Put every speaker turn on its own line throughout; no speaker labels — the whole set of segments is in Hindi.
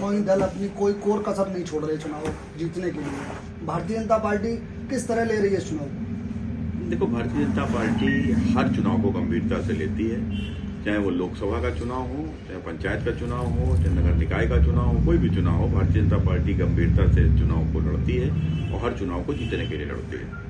दोनों ही दल अपनी कोई कोर कसर नहीं छोड़ रहे चुनाव जीतने के लिए। भारतीय जनता पार्टी किस तरह ले रही है चुनाव?
देखो, भारतीय जनता पार्टी हर चुनाव को गंभीरता से लेती है, चाहे वो लोकसभा का चुनाव हो, चाहे पंचायत का चुनाव हो, चाहे नगर निकाय का चुनाव हो, कोई भी चुनाव हो, भारतीय जनता पार्टी गंभीरता से चुनाव को लड़ती है और हर चुनाव को जीतने के लिए लड़ती है।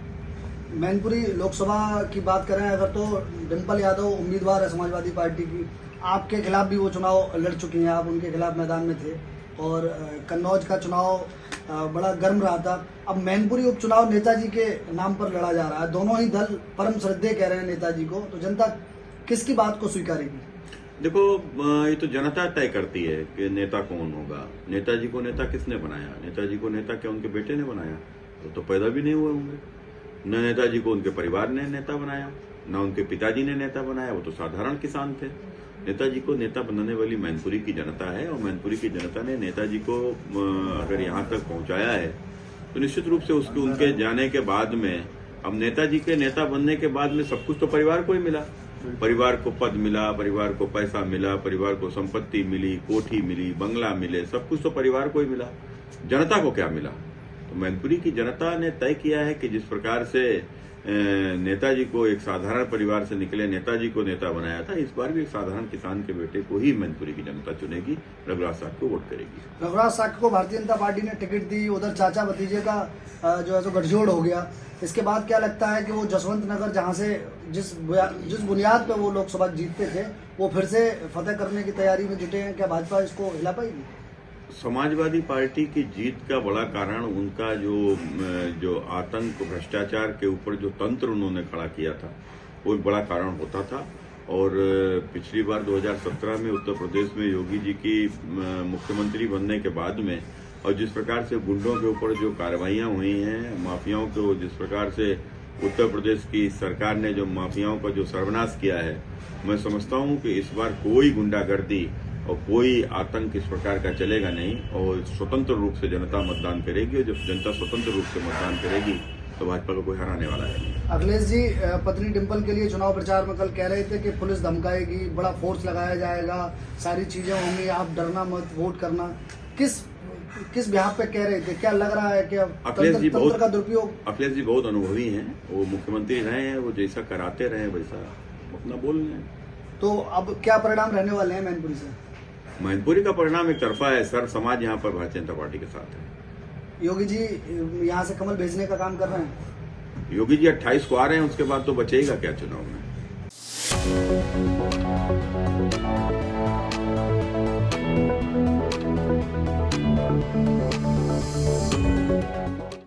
मैनपुरी लोकसभा की बात करें अगर तो डिम्पल यादव उम्मीदवार है समाजवादी पार्टी की, आपके खिलाफ भी वो चुनाव लड़ चुकी हैं, आप उनके खिलाफ मैदान में थे और कन्नौज का चुनाव बड़ा गर्म रहा था। अब मैनपुरी उपचुनाव नेताजी के नाम पर लड़ा जा रहा है, दोनों ही दल परम श्रद्धेय कह रहे हैं नेताजी को, तो जनता किसकी बात को स्वीकारेगी?
देखो, ये तो जनता तय करती है कि नेता कौन होगा। नेताजी को नेता किसने बनाया? नेताजी को नेता क्या उनके बेटे ने बनाया? तो पैदा भी नहीं हुए होंगे। न नेताजी को उनके परिवार ने नेता बनाया, न उनके पिताजी ने नेता बनाया, वो तो साधारण किसान थे। नेताजी को नेता बनाने वाली मैनपुरी की जनता है और मैनपुरी की जनता ने नेताजी को अगर यहाँ तक पहुँचाया है तो निश्चित रूप से उसके उनके जाने के बाद में, अब नेताजी के नेता बनने के बाद में सब कुछ तो परिवार को ही मिला। परिवार को पद मिला, परिवार को पैसा मिला, परिवार को संपत्ति मिली, कोठी मिली, बंगला मिले, सब कुछ तो परिवार को ही मिला। जनता को क्या मिला? तो मैनपुरी की जनता ने तय किया है कि जिस प्रकार से नेताजी को एक साधारण परिवार से निकले नेताजी को नेता बनाया था, इस बार भी एक साधारण किसान के बेटे को ही मैनपुरी की जनता चुनेगी, रघुराज साहब को वोट करेगी।
रघुराज साहब को भारतीय जनता पार्टी ने टिकट दी, उधर चाचा भतीजे का जो है सो गठजोड़ हो गया। इसके बाद क्या लगता है कि वो जसवंत नगर जहाँ से जिस बुनियाद पे वो लोकसभा जीतते थे, वो फिर से फतेह करने की तैयारी में जुटे हैं, क्या भाजपा इसको हिला पाएगी?
समाजवादी पार्टी की जीत का बड़ा कारण उनका जो आतंक भ्रष्टाचार के ऊपर जो तंत्र उन्होंने खड़ा किया था, वो एक बड़ा कारण होता था। और पिछली बार 2017 में उत्तर प्रदेश में योगी जी की मुख्यमंत्री बनने के बाद में और जिस प्रकार से गुंडों के ऊपर जो कार्रवाइयां हुई हैं, माफियाओं को जिस प्रकार से उत्तर प्रदेश की सरकार ने जो माफियाओं का जो सर्वनाश किया है, मैं समझता हूं कि इस बार कोई गुंडागर्दी और कोई आतंक इस प्रकार का चलेगा नहीं और स्वतंत्र रूप से जनता मतदान करेगी। और जब जनता स्वतंत्र रूप से मतदान करेगी तो भाजपा को कोई हराने वाला है नहीं।
अखिलेश जी पत्नी डिम्पल के लिए चुनाव प्रचार में कल कह रहे थे कि पुलिस धमकाएगी, बड़ा फोर्स लगाया जाएगा, सारी चीजें होंगी, आप डरना मत, वोट करना। किस बिहार पे कह रहे थे? क्या लग रहा है कि तंत्र का दुरुपयोग?
अखिलेश जी बहुत अनुभवी हैं, वो मुख्यमंत्री रहे हैं, वो जैसा कराते रहे वैसा अपना बोल रहे हैं।
तो अब क्या परिणाम रहने वाले हैं मैनपुरी से?
मैनपुरी का परिणाम एक तरफा है, सर समाज यहाँ पर भारतीय जनता पार्टी के साथ है।
योगी जी यहाँ से कमल भेजने का काम कर रहे हैं?
योगी जी 28 को आ रहे हैं, उसके बाद तो बचेगा क्या चुनाव में?